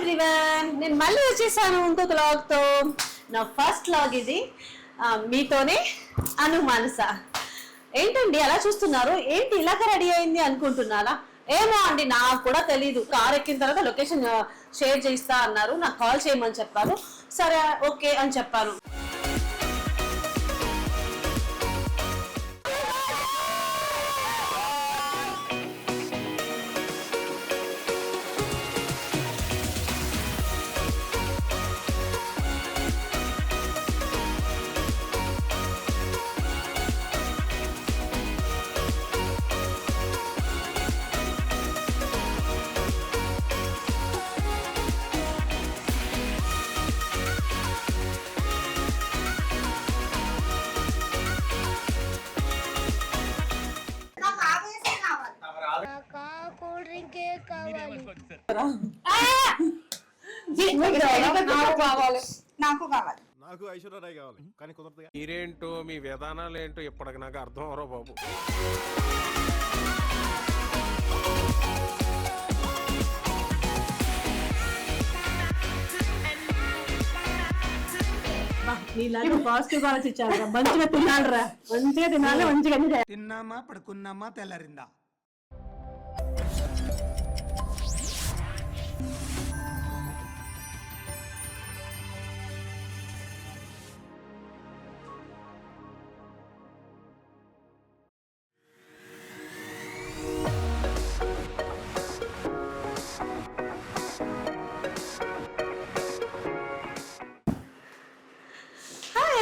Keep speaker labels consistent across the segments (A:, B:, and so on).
A: Everyone, నేను మళ్ళీ వచ్చేసాను ఇంకొక వ్లాగ్ తో. నా ఫస్ట్ వ్లాగ్ ఇది. మీతోనే అనుమానస. ఏంటండి అలా చూస్తున్నారు? ఏంటి ఇలాగ రెడీ అయింది అనుకుంటున్నారా? ఏమో అండి, నాకు కూడా తెలీదు. కార్ ఎక్కిన తర్వాత లొకేషన్ షేర్ చేస్తా అన్నారు, నాకు కాల్ చేయమని చెప్పారు. సరే ఓకే అని చెప్పాను.
B: నాకు ఐశ్వర్యరాయ్ కావాలి, కానీ కుదరదు. మీరేంటో మీ విధానాలు ఏంటో ఇప్పటికి నాకు అర్థం అవరో బాబు.
A: నీలాంటి పాజిటివ్ ఆలోచించాలరా, మంచిగా తినాలరా, మంచిగా తినాలి, మంచిగా
C: తిన్నామా పడుకున్నామా తెల్లరిందా.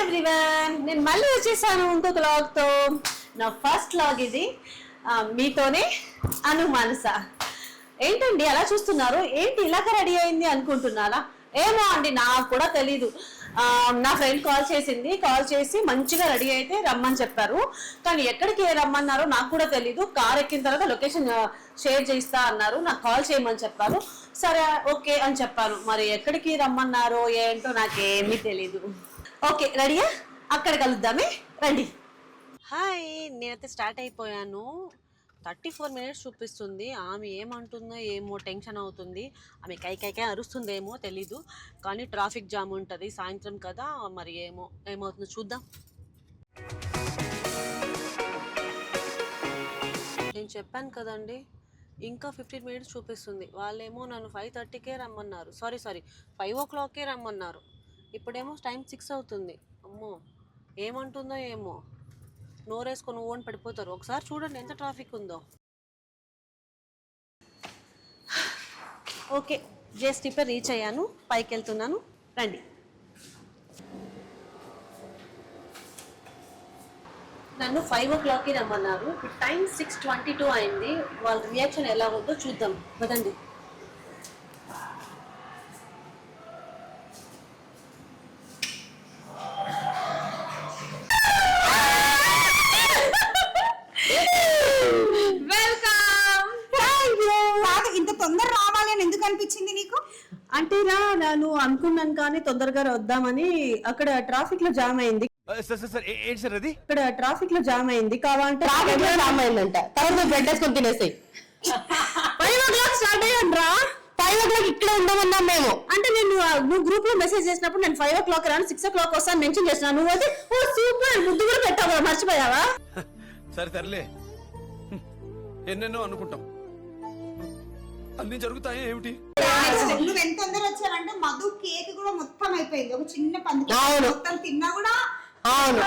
A: ఎవ్రీవన్, నేను మళ్ళీ వచ్చేసాను ఇంకొక వ్లాగ్ తో. నా ఫస్ట్ వ్లాగ్ ఇది. మీతోనే అనుమానస. ఏంటండి అలా చూస్తున్నారు? ఏంటి ఇలాగ రెడీ అయింది అనుకుంటున్నారా? ఏమో అండి, నాకు కూడా తెలీదు. నా ఫ్రెండ్ కాల్ చేసింది, కాల్ చేసి మంచిగా రెడీ అయితే రమ్మని చెప్పారు. కానీ ఎక్కడికి రమ్మన్నారో నాకు కూడా తెలీదు. కార్ ఎక్కిన తర్వాత లొకేషన్ షేర్ చేస్తా అన్నారు, నాకు కాల్ చేయమని చెప్పారు. సరే ఓకే అని చెప్పాను. మరి ఎక్కడికి రమ్మన్నారో ఏంటో నాకేమీ తెలీదు. ఓకే రెడీయా? అక్కడ కలుద్దామే, రండి. హాయ్, నేనైతే స్టార్ట్ అయిపోయాను. 34 minutes చూపిస్తుంది. ఆమె ఏమంటుందో ఏమో, టెన్షన్ అవుతుంది. ఆమె కైకైకే అరుస్తుందేమో తెలీదు. కానీ ట్రాఫిక్ జామ్ ఉంటుంది, సాయంత్రం కదా, మరి ఏమవుతుందో చూద్దాం. నేను చెప్పాను కదండి, ఇంకా 15 minutes చూపిస్తుంది. వాళ్ళేమో నన్ను 5:30కే రమ్మన్నారు. సారీ 5 o'clockకే రమ్మన్నారు. ఇప్పుడేమో టైం 6 అవుతుంది. అమ్మో, ఏమంటుందో ఏమో, నోరేసుకొని ఓన్ పడిపోతారు. ఒకసారి చూడండి ఎంత ట్రాఫిక్ ఉందో. ఓకే, జేఎస్టీపై రీచ్ అయ్యాను, పైకి వెళ్తున్నాను, రండి. నన్ను 5 o'clockకి రమ్మన్నారు. ఇప్పుడు టైం 6:22 అయింది. వాళ్ళ రియాక్షన్ ఎలా ఉందో చూద్దాం, పదండి.
D: అనిపించింది నీకు?
A: అంటే నేను అనుకున్నాను కానీ తొందరగా వద్దామని. అక్కడ ట్రాఫిక్ లో జామ్ అయింది. ఇక్కడ ట్రాఫిక్ లో జామ్ అయింది. కావాలంటే జామ్ అయిందంట. తర్వాత బ్రెడ్ వేసుకొని తినేసాయి. 5 o'clock స్టార్ట్ అయ్యాను రా. 5 o'clock ఇక్కడ ఉండమన్నాం మేము. అంటే నువ్వు గ్రూప్ లో మెసేజ్ చేసినప్పుడు నేను 5 o'clock రాను, 6 o'clock వస్తాను మెన్షన్ చేసిన. నువ్వు అయితే ఓ సూపర్ ముద్దు కూడా పెట్టావు, మర్చిపోయావా?
B: సరే తరలే, ఎన్నెన్నో అనుకుంటాం, అన్ని జరుగుతాయి ఏమిటి?
D: నువ్వు ఎంత తొందర వచ్చావంటే మధు కేక్ కూడా మొత్తం అయిపోయింది. ఒక చిన్న పంది మొత్తం తిన్నా కూడా.
A: అవును,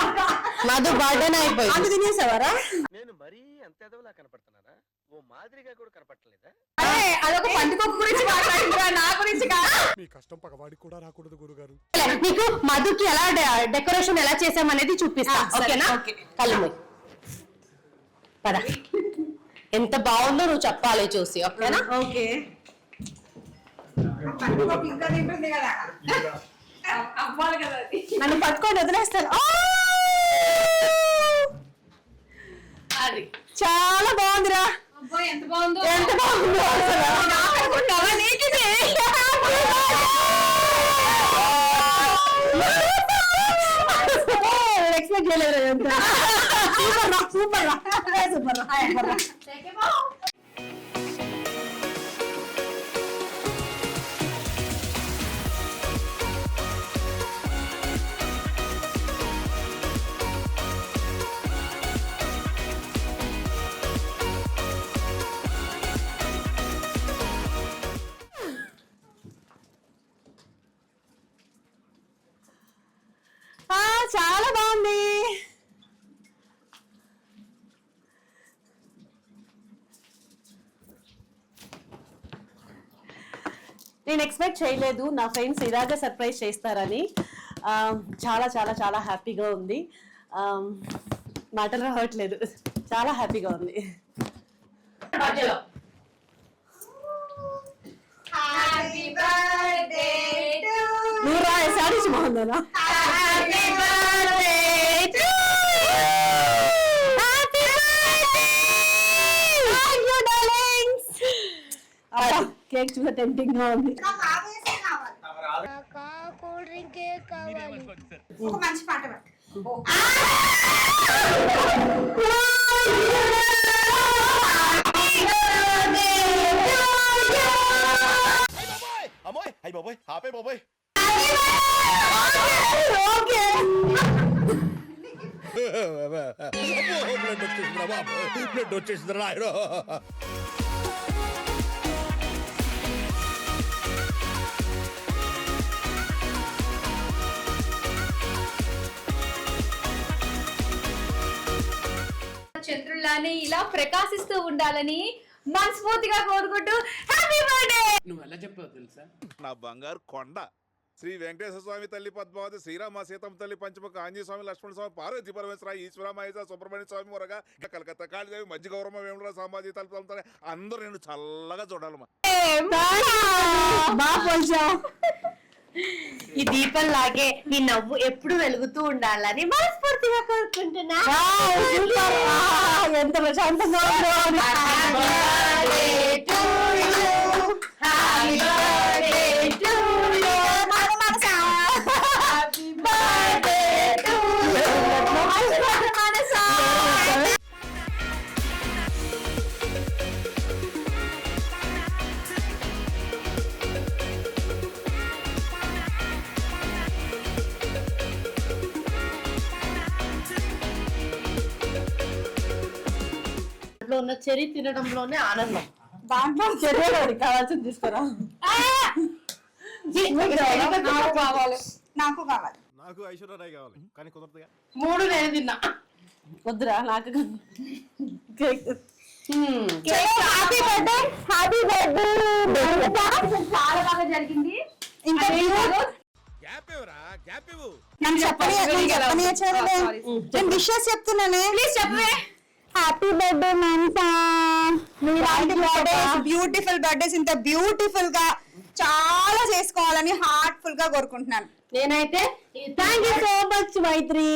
A: మధు బర్త్డే అయిపోయింది. అది తినేసావారా?
E: నేను మరీ అంత ఎదవలా కనపడుతున్నారా? ఓ మాదిరిగా కూడా కనపడలేదా?
A: అదొక పందికొక్కు గురించి మాట్లాడుతున్నా, నా గురించి కాదు.
B: మీ కష్టం పగవాడికి కూడా రాకూడదు గురుగారు.
A: నీకు మధుకి ఎలా డెకరేషన్ ఎలా చేసామనేది చూపిస్తా, ఓకేనా? కళ్ళు పద. ఎంత బాగుందో నువ్వు చెప్పాలి చూసి, ఓకేనా? ఓకే. నన్ను పట్టుకొని వదిలేస్తాను. అది చాలా బాగుందిరా. ఎంత బాగుందో, ఎంత బాగుందో ఎక్స్పెక్ట్ చేయలేదు. Super super super. చాలా బాగుంది. నేను ఎక్స్పెక్ట్ చేయలేదు నా ఫ్రెండ్స్ ఇలాగే సర్ప్రైజ్ చేస్తారని. చాలా చాలా చాలా హ్యాపీగా ఉంది. మాటలు రావట్లేదు, చాలా హ్యాపీగా ఉంది.
D: హ్యాపీ బర్త్డే టు
A: నువ్వు రా సారీ బాగుందా?
D: హ్యాపీ బర్త్డే టు
A: కేక్ చూసే టెంప్టింగ్ గా ఉంది.
D: నాకు ఆవేశం కావాలి. ఒక మంచి పాట పాడు.
F: అమ్మోయ్ అయ్య బాబోయ్ ఆపే బాబోయ్ బ్లడ్ వచ్చేసిందిరా నాయనో.
G: చంద్రుల్లానే ఇలా ప్రకాశిస్తూ ఉండాలని మనస్ఫూర్తిగా కోరుకుంటూ హ్యాపీ బర్త్డే.
H: నువ్వు ఎలా చెప్పావు తెలుసా?
F: నా బంగారు కొండ శ్రీ వెంకటేశ్వర స్వామి తల్లి పద్మావతి శ్రీరామ సీతమ్మ తల్లి పంచముఖ ఆంజనేయ స్వామి లక్ష్మణ స్వామి పార్వతీ పరమేశ్వర ఈశ్వర మహేశ్వర సుబ్రహ్మణ్య స్వామి మొరగా కలకత్తా కాళీదేవి మధ్య గౌరవ వేముల సామాజీ తల్లి అందరూ నేను చల్లగా చూడాలమ్మా.
A: బాగా పోల్చావు.
I: ఈ దీపం లాగే నీ నవ్వు ఎప్పుడు వెలుగుతూ ఉండాలని మనస్ఫూర్తిగా కోరుకుంటున్నా.
A: ఎంత ప్రశాంతంగా
I: ఉన్న చెరి తినడంలోనే ఆనందం.
A: దాంట్లో చెరువు కావాల్సింది తీసుకురా.
D: నాకు కావాలి.
B: నాకు ఐశ్వర్యరాయ్ కావాలి కానీ కుదరదుగా.
I: 3 నేను తిన్నా.
A: వద్దురా నాకు cake.
D: Happy birthday, happy birthday.
G: చాలా బాగా జరిగింది.
D: ఇంకా
F: గ్యాప్ ఇవ్వరా గ్యాప్ ఇవ్వు.
D: నన్ను చెప్పనిచ్చారు. నేను విషెస్ చెప్తున్నానే. ప్లీజ్ చెప్పవే. Happy birthday Mansa. మీలాంటి బర్త్డేస్, బ్యూటిఫుల్ బర్త్డేస్ ఇంత బ్యూటిఫుల్ గా చాలా చేసుకోవాలని హార్ట్ఫుల్ గా కోరుకుంటున్నాను.
I: నేనైతే
A: థ్యాంక్ యూ సో మచ్ మైత్రి.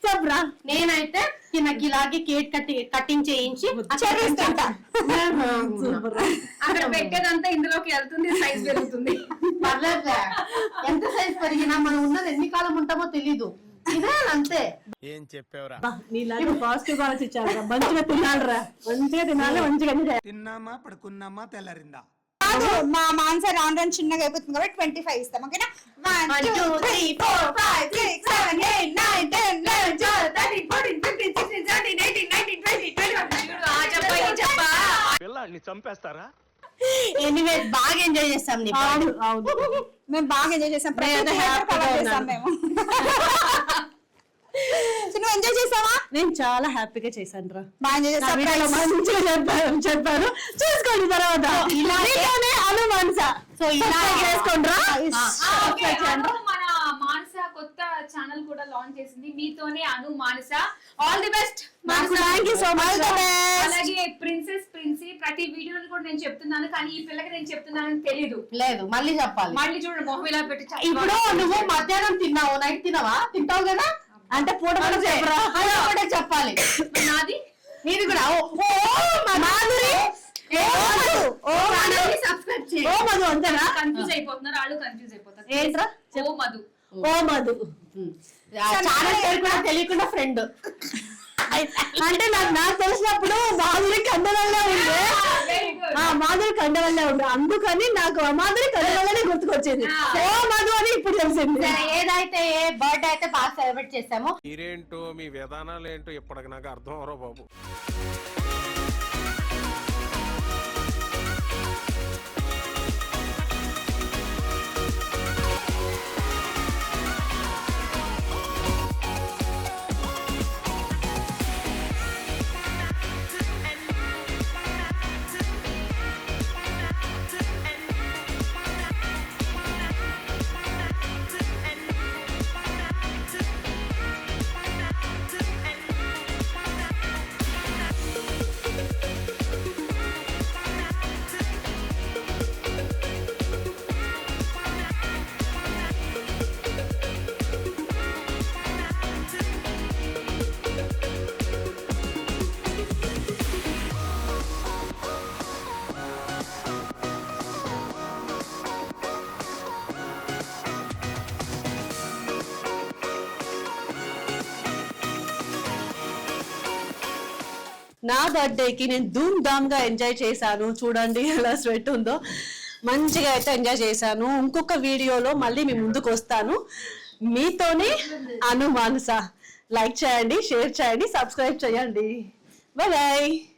A: చెప్పరా.
I: నేనైతే నాకు ఇలాగే కేక్ కటింగ్ చేయించి
D: చేపిస్తుంటా.
G: అక్కడ పెట్టేదంతా ఇందులోకి వెళ్తుంది, సైజ్ పెరుగుతుంది.
I: పర్లేదు, ఎంత సైజ్ పెరిగినా మనం ఉన్నది ఎన్ని కాలం ఉంటామో తెలీదు. ఇదే అంతే.
B: ఏం చెప్పావురా?
A: నీలాగా పాజిటివ్ ఆలోచించాలరా. మంచిగా తినాలరా, మంచిగా తినాలి, మంచిగా
C: తిన్నామా పడుకున్నామా తెల్లరిందా.
D: కాదు, మా మాన్సా రాను రాను చిన్నగా అయిపోతుంది కాబట్టి 25 ఇస్తాం. ఓకేనా? 1 2 3 4 5 6 7 8 9 10 11 12 13 14 15 16 17 18 19 20 21.
E: పిల్లాడిని చంపేస్తారా?
I: ఎనీవే బాగా ఎంజాయ్ చేస్తాం. నీ
A: అవును అవును.
D: మేము బాగా ఎంజాయ్ చేసాం. మేము నువ్వు ఎంజాయ్ చేసావా?
A: నేను చాలా హ్యాపీగా చేశాను రా.
D: బాగా ఎంజాయ్ చేసాం.
A: మంచిగా చెప్పాను. చూసుకోండి తర్వాత. ఇలాగే అనుమానస.
I: సో ఇలా
A: చేసుకోండి రా.
G: మన మానస కొత్త ఛానల్ కూడా లాంచ్ చేసింది. మీతోనే Anu Manasa. All the best.
A: Thank you so much.
G: అలాగే ప్రిన్సెస్ ప్రిన్సీ ప్రతి వీడియోలో కూడా నేను చెప్తున్నాను, కానీ ఈ పిల్లకి నేను చెప్తున్నానని తెలీదు.
I: లేదు, మళ్ళీ చెప్పాలి.
G: మళ్ళీ చూడండి మొహం ఇలా పెట్టి.
I: ఇప్పుడు నువ్వు మధ్యాహ్నం తిన్నావు, నైట్ తినవా? తింటావు కదా,
A: అంటే పూట కూడా చెప్పరా.
I: అది ఒకటే చెప్పాలి.
G: నాది
I: నీది కూడా.
G: సబ్స్క్రైబ్ చేయండి.
A: ఓ మధు అంతేనా?
G: కన్ఫ్యూజ్ అయిపోతున్నారు, వాళ్ళు కన్ఫ్యూజ్ అయిపోతారు.
A: ఏంట్రా?
G: ఓ మధు.
A: ఓ మధు
I: ఛానల్ పేరు కూడా తెలియకుండా ఫ్రెండ్.
A: అంటే నాకు తెలిసినప్పుడు మాధురి కండవల్లే ఉండే. మాధురి కండవల్లే ఉండే, అందుకని నాకు మాధురి కండవల్లనే గుర్తుకొచ్చింది. ఓ మధు అని ఇప్పుడు తెలిసింది.
I: ఏదైతే బర్త్డే అయితే బాగా సెలబ్రేట్ చేసాము.
B: మీరేంటో మీ విధానాలు ఏంటో ఇప్పటికి నాకు అర్థం అవరో బాబు.
A: నా బర్త్డేకి నేను ధూమ్ ధామ్ గా ఎంజాయ్ చేశాను. చూడండి ఎలా స్వెట్ ఉందో. మంచిగా అయితే ఎంజాయ్ చేశాను. ఇంకొక వీడియోలో మళ్ళీ మీ ముందుకు వస్తాను. మీతోనే అను మానస. లైక్ చేయండి, షేర్ చేయండి, సబ్స్క్రైబ్ చేయండి. Bye bye.